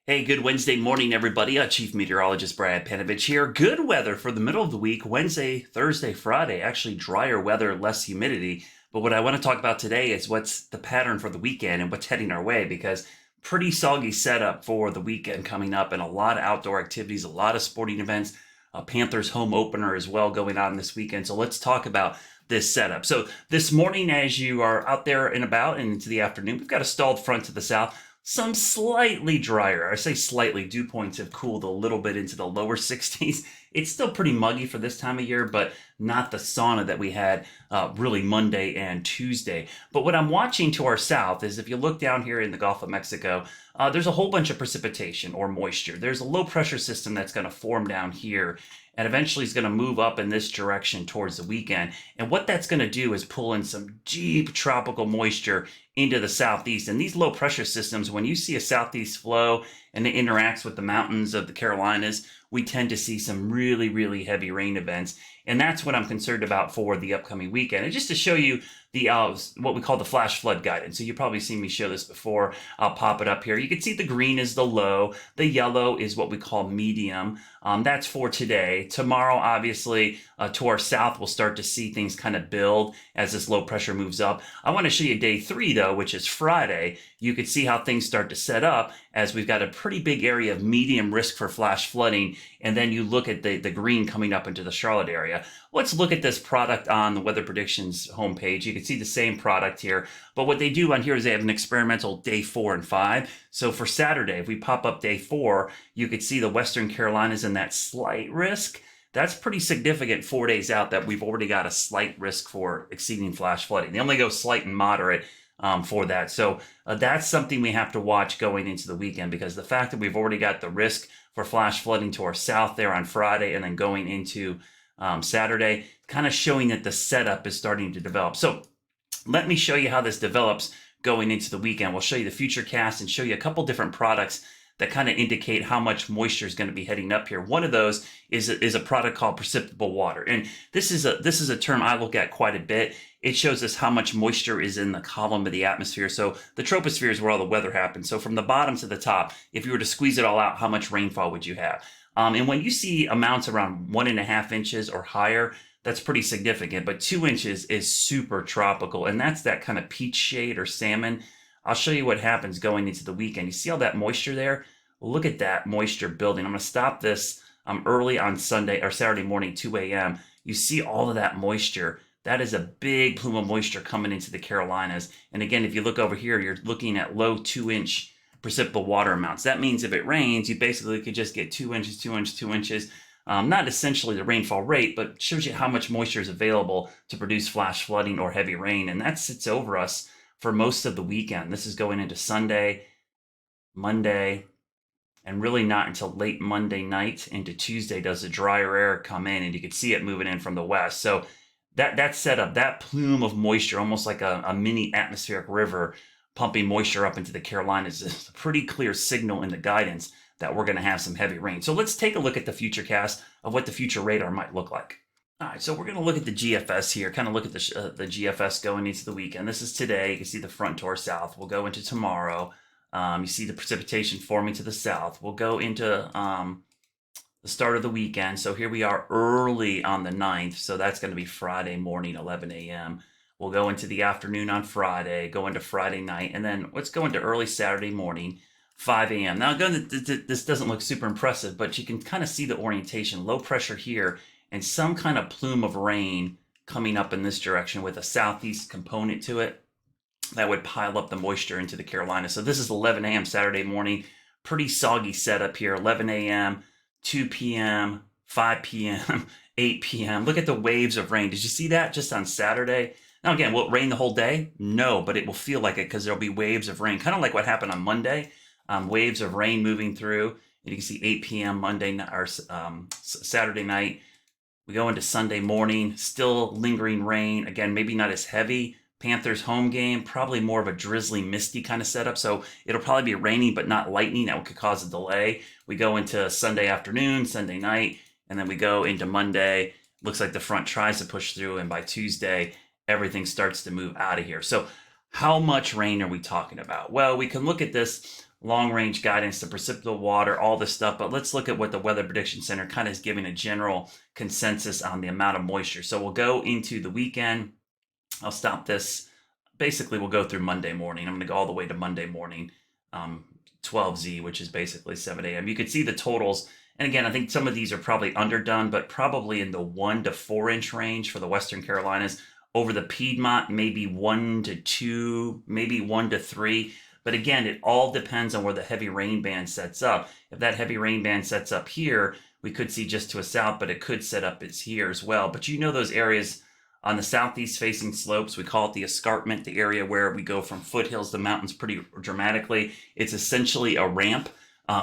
Hey, good Wednesday morning, everybody. Chief Meteorologist Brad Panovich here. Good weather for the middle of the week, Wednesday, Thursday, Friday. Actually, drier weather, less humidity. But what I want to talk about today is what's the pattern for the weekend and what's heading our way, because pretty soggy setup for the weekend coming up, and a lot of outdoor activities, a lot of sporting events. Panthers home opener as well going on this weekend. So let's talk about this setup. So this morning, as you are out there and about and into the afternoon, we've got a stalled front to the south. Some slightly drier, I say slightly, dew points have cooled a little bit into the lower 60s. It's still pretty muggy for this time of year, but not the sauna that we had really Monday and Tuesday. But what I'm watching to our south is, if you look down here in the Gulf of Mexico, there's a whole bunch of precipitation or moisture. There's a low pressure system that's going to form down here and eventually is going to move up in this direction towards the weekend. And what that's going to do is pull in some deep tropical moisture into the southeast. And these low pressure systems, when you see a southeast flow and it interacts with the mountains of the Carolinas, we tend to see some really, really heavy rain events. And that's what I'm concerned about for the upcoming weekend. And just to show you the what we call the flash flood guidance. So you've probably seen me show this before. I'll pop it up here. You can see the green is the low. The yellow is what we call medium. That's for today. Tomorrow, obviously, to our south, we'll start to see things kind of build as this low pressure moves up. I want to show you day 3, though, which is Friday. You can see how things start to set up as we've got a pretty big area of medium risk for flash flooding. And then you look at the green coming up into the Charlotte area. Let's look at this product on the Weather Predictions homepage. You can see the same product here. But what they do on here is they have an experimental day 4 and 5. So for Saturday, if we pop up day 4, you could see the Western Carolinas in that slight risk. That's pretty significant 4 days out that we've already got a slight risk for exceeding flash flooding. They only go slight and moderate for that. So that's something we have to watch going into the weekend, because the fact that we've already got the risk for flash flooding to our south there on Friday and then going into Saturday, kind of showing that the setup is starting to develop. So let me show you how this develops going into the weekend. We'll show you the Futurecast and show you a couple different products that kind of indicate how much moisture is going to be heading up here. One of those is a product called precipitable water. And this is a term I look at quite a bit. It shows us how much moisture is in the column of the atmosphere. So the troposphere is where all the weather happens. So from the bottom to the top, if you were to squeeze it all out, how much rainfall would you have? And when you see amounts around 1.5 inches or higher, that's pretty significant. But 2 inches is super tropical. And that's that kind of peach shade or salmon. I'll show you what happens going into the weekend. You see all that moisture there? Look at that moisture building. I'm going to stop this early on Sunday or Saturday morning, 2 a.m. You see all of that moisture. That is a big plume of moisture coming into the Carolinas. And again, if you look over here, you're looking at low 2-inch precipitable water amounts. That means if it rains, you basically could just get 2 inches, 2 inches, 2 inches. Not essentially the rainfall rate, but shows you how much moisture is available to produce flash flooding or heavy rain. And that sits over us for most of the weekend. This is going into Sunday, Monday, and really not until late Monday night into Tuesday does the drier air come in, and you can see it moving in from the west. So that setup, that plume of moisture, almost like a mini atmospheric river pumping moisture up into the Carolinas, is a pretty clear signal in the guidance that we're going to have some heavy rain. So let's take a look at the Futurecast of what the future radar might look like. All right, so we're going to look at the GFS here, kind of look at the GFS going into the weekend. This is today. You can see the front to our south. We'll go into tomorrow. You see the precipitation forming to the south. We'll go into the start of the weekend. So here we are early on the 9th. So that's going to be Friday morning, 11 a.m. We'll go into the afternoon on Friday, go into Friday night, and then let's go into early Saturday morning, 5 a.m. Now, again, this doesn't look super impressive, but you can kind of see the orientation. Low pressure here and some kind of plume of rain coming up in this direction with a southeast component to it that would pile up the moisture into the Carolinas. So this is 11 a.m. Saturday morning. Pretty soggy setup here. 11 a.m., 2 p.m., 5 p.m., 8 p.m. Look at the waves of rain. Did you see that just on Saturday? Now, again, will it rain the whole day? No, but it will feel like it because there'll be waves of rain, kind of like what happened on Monday. Waves of rain moving through. And you can see 8 p.m. Monday or Saturday night. We go into Sunday morning, still lingering rain. Again, maybe not as heavy. Panthers home game, probably more of a drizzly, misty kind of setup. So it'll probably be raining, but not lightning. That could cause a delay. We go into Sunday afternoon, Sunday night, and then we go into Monday. Looks like the front tries to push through, and by Tuesday, everything starts to move out of here. So how much rain are we talking about? Well, we can look at this long range guidance, the precipitable water, all this stuff. But let's look at what the Weather Prediction Center kind of is giving a general consensus on the amount of moisture. So we'll go into the weekend. I'll stop this. Basically, we'll go through Monday morning. I'm going to go all the way to Monday morning, 12Z, which is basically 7 a.m. You can see the totals. And again, I think some of these are probably underdone, but probably in the 1 to 4 inch range for the Western Carolinas. Over the Piedmont, maybe 1 to 2, maybe 1 to 3. But again, it all depends on where the heavy rain band sets up. If that heavy rain band sets up here, we could see just to a south, but it could set up as here as well. But you know those areas on the southeast facing slopes, we call it the escarpment, the area where we go from foothills to mountains pretty dramatically. It's essentially a ramp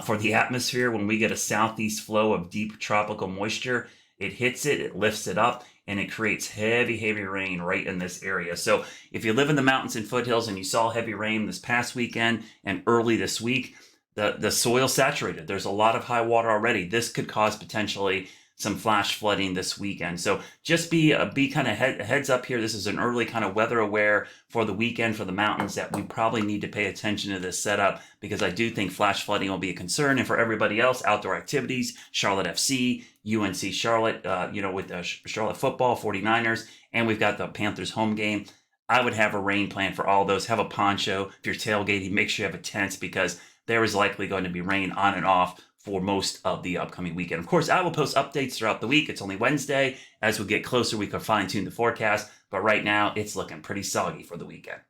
for the atmosphere. When we get a southeast flow of deep tropical moisture, it hits it, it lifts it up, and it creates heavy, heavy rain right in this area. So if you live in the mountains and foothills and you saw heavy rain this past weekend and early this week, the soil saturated. There's a lot of high water already. This could cause potentially some flash flooding this weekend. So just be kind of heads up here. This is an early kind of weather aware for the weekend for the mountains that we probably need to pay attention to this setup, because I do think flash flooding will be a concern. And for everybody else, outdoor activities, Charlotte FC, UNC Charlotte, with Charlotte football, 49ers, and we've got the Panthers home game. I would have a rain plan for all those. Have a poncho. If you're tailgating, make sure you have a tent, because there is likely going to be rain on and off for most of the upcoming weekend. Of course, I will post updates throughout the week. It's only Wednesday. As we get closer, we can fine tune the forecast. But right now, it's looking pretty soggy for the weekend.